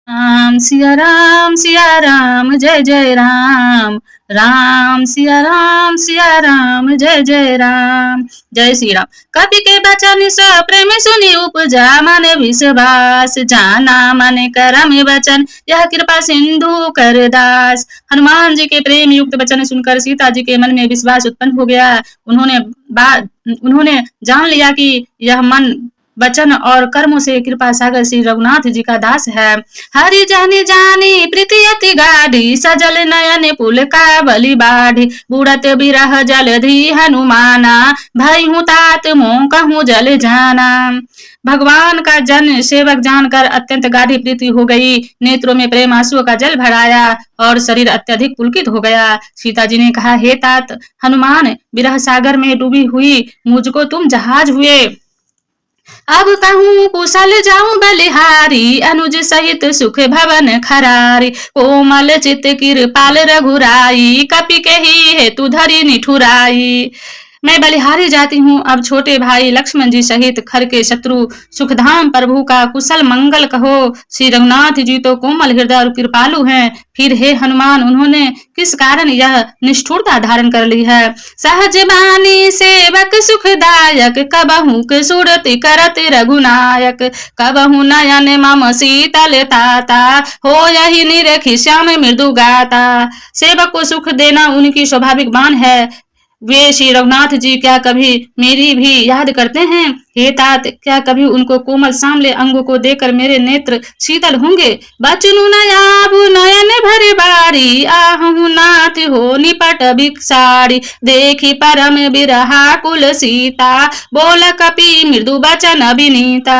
सिया राम जय जय राम। राम सिया राम जय जय राम। जय श्री राम। कपि के बचन स प्रेम सुनि उपजा मन विश्वास, जाना मन करम वचन यह कृपा सिंधु कर दास। हनुमान जी के प्रेम युक्त वचन सुनकर सीता जी के मन में विश्वास उत्पन्न हो गया। उन्होंने जान लिया कि यह मन वचन और कर्मों से कृपा सागर श्री रघुनाथ जी का दास है। हरि जन जानी प्रीति अति गाढ़ी, सजल नयन पुल का बलि बाढ़ी। बूढ़त बिरह जलधि हनुमाना, भई हूँ तात मोह कहूँ जल जाना। भगवान का जन सेवक जानकर अत्यंत गाढ़ी प्रीति हो गई। नेत्रों में प्रेम आंसुओं का जल भर आया और शरीर अत्यधिक पुलकित हो गया। सीता जी ने कहा, हे तात हनुमान, विरह सागर में डूबी हुई मुझको तुम जहाज हुए। अब कहूँ कुशल जाऊं बलिहारी, अनुज सहित सुख भवन खरारी। कोमल चित कृपाल रघुराई, कपि के ही हेतु धरि निठुराई। मैं बलिहारी जाती हूँ, अब छोटे भाई लक्ष्मण जी सहित खर के शत्रु सुखधाम प्रभु का कुशल मंगल कहो। श्री रघुनाथ जी तो कोमल हृदय और कृपालु हैं, फिर हे हनुमान उन्होंने किस कारण यह निष्ठुरता धारण कर ली है। सहज बानी सेवक सुखदायक, कबहू के सुरति करत रघुनायक। कबहू नयन मम शीतल ताता, हो यही निरखी श्याम मृदु गाता। सेवक को सुख देना उनकी स्वाभाविक बान है। वे श्री रघुनाथ जी क्या कभी मेरी भी याद करते हैं? हे तात, क्या कभी उनको कोमल सांवले अंगों को देकर मेरे नेत्र शीतल होंगे? बचनु नयाबु नयन भरे बारी, आहु नाथ हो निपट भिक्षारी। देखी परम बिरहा कुल सीता, बोल कपि मृदु बचन अभिनीता।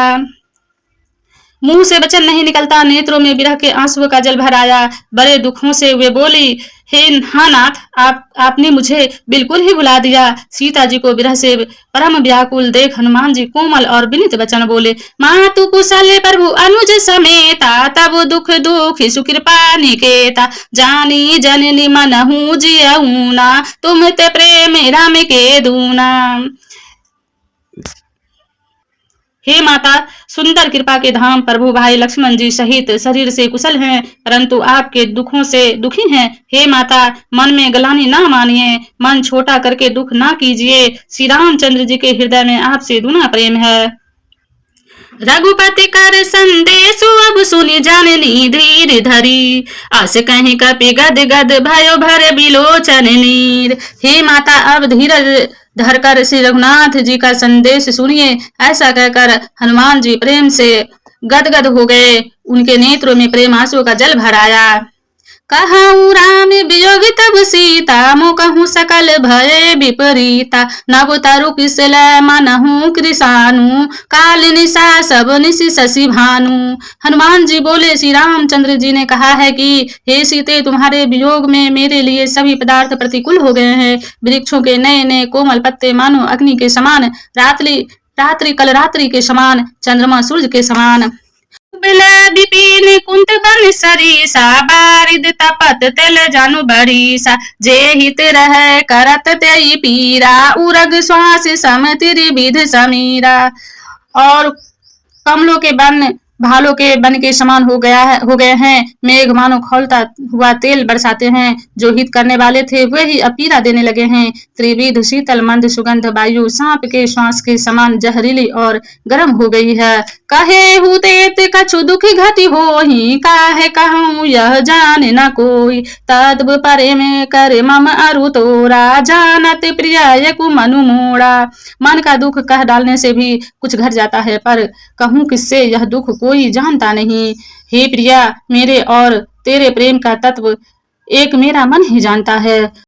मुंह से वचन नहीं निकलता, नेत्रों में विरह के आंसुओं का जल भर आया। बड़े दुखों से वे बोली, हे नाथ, आपने मुझे बिल्कुल ही भुला दिया। सीता जी को विरह से परम व्याकुल देख हनुमान जी कोमल और विनीत वचन बोले, मातु कुशल प्रभु अनुज समेता, तब दुख दुखी सुकृपा निकेता। जानी जननी मनहु जियऊना, तुम ते प्रेम राम के दूना। हे माता, सुंदर कृपा के धाम प्रभु भाई लक्ष्मण जी सहित शरीर से कुशल हैं, परंतु आपके दुखों से दुखी हैं। हे माता, मन में गलानी ना मानिए, मन छोटा करके दुख ना कीजिए। श्री रामचंद्र जी के हृदय में आपसे दूना प्रेम है। रघुपति कर संदेश अब सुनि जननी धीर धरी, आस कहीं कपि गद गद भयो भरे बिलोचन नीर। हे माता, अब धीरज धरकर श्री रघुनाथ जी का संदेश सुनिए। ऐसा कहकर हनुमान जी प्रेम से गदगद हो गए। उनके नेत्रों में प्रेम आंसुओं का जल भर आया। कहूँ राम वियोग तब सीता, मो कहूँ सकल भय विपरीता। नव तरु किसल मनहु कृषानु, काल निशा सब निशि शशि भानु। हनुमान जी बोले, श्री रामचंद्र जी ने कहा है कि हे सीते, तुम्हारे वियोग में मेरे लिए सभी पदार्थ प्रतिकूल हो गए हैं। वृक्षों के नए नए कोमल पत्ते मानो अग्नि के समान, रात्रि कल रात्रि के समान, चंद्रमा सूर्य के समान। विपिन कुंत बन सरीसा, बारिद तपत तेल जानु बरीसा। जे हित रह करत तेई पीरा, उरग श्वास सम त्रिविध समीरा। और कमलों के बन भालों के बन के समान हो गए हैं। मेघ मानो खौलता हुआ तेल बरसाते हैं। जो हित करने वाले थे वे ही अपीरा देने लगे हैं। त्रिविध शीतल मंद सुगंध वायु सांप के श्वास के समान जहरीली और गर्म हो गई है। कहे हुतेत कछु दुखी घति होहि, काहे कहूँ यह जाने न कोई। तद्व परे में करे मम अरु तोरा, जानत प्रिय कु मनु मोड़ा। मन का दुख कह डालने से भी कुछ घट जाता है, पर कहूँ किससे यह दुख कोई जानता नहीं। हे प्रिया, मेरे और तेरे प्रेम का तत्व एक मेरा मन ही जानता है।